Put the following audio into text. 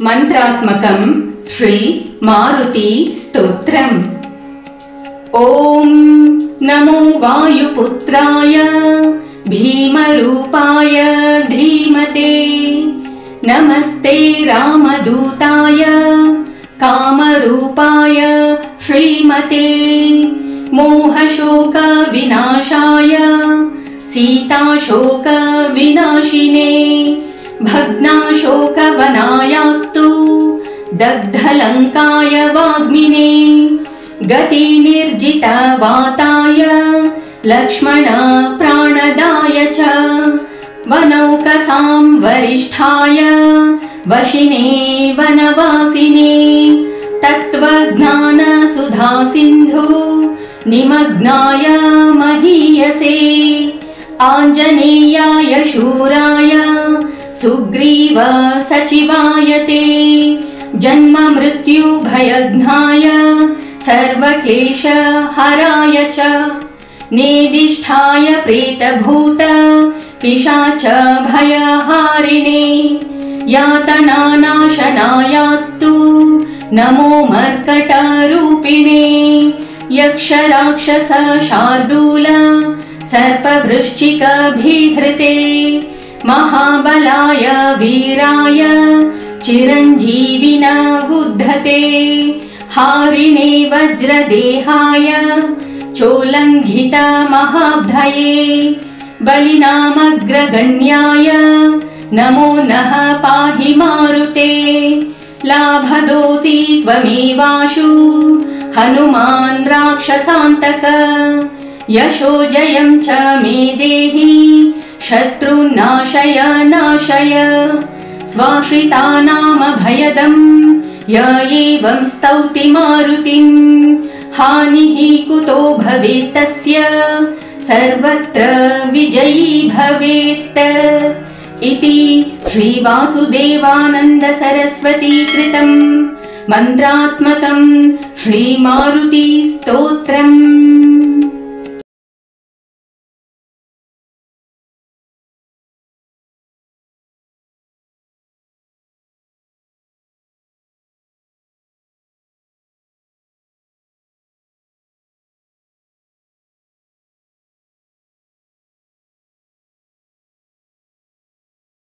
मंत्रात्मकं श्री मारुति स्तोत्रम्। ॐ नमो वायुपुत्राय भीमरूपाय धीमते। नमस्ते रामदूताय कामरूपाय श्रीमते। मोहशोक विनाशाय सीताशोक विनाशिने। भग्नाशोकवनायास्तु दग्धलङ्काय वाग्मिने। गतिनिर्जितवाताय लक्ष्मण प्राणदाय च। वनौकसां वरिष्ठाय वशिने वनवासिने। तत्त्वज्ञानसुधासिन्धु निमग्नाय महीयसे। आञ्जनेयाय शूराय सुग्रीव सचिवाय ते। जन्ममृत्युभयघ्नाय सर्वक्लेशहराय च। नेदिष्ठाय प्रेतभूत पिशाच भयहारिणे। यातनानाशनायास्तु नमो मर्कटरूपिणे। यक्षराक्षस शार्दूल सर्पवृश्चिकभिहृते। महाबलाय वीराय चिरञ्जीविन उद्धते। हारिणे वज्रदेहाय चोल्लङ्घित महाब्धये। बलिनामग्रगण्याय नमो नः पाहि मारुते। लाभदोषि त्वमेवाशु हनुमान् राक्षसान्तक। यशो जयं च मे देहि शत्रुनाशय नाशय। स्वाश्रितानामभयदं य एवं स्तौति मारुतिं। हानिः कुतो भवेत् तस्य सर्वत्र विजयी भवेत्। इति श्रीवासुदेवानन्द सरस्वती कृतं मंत्रात्मकं श्रीमारुति स्तोत्रम्।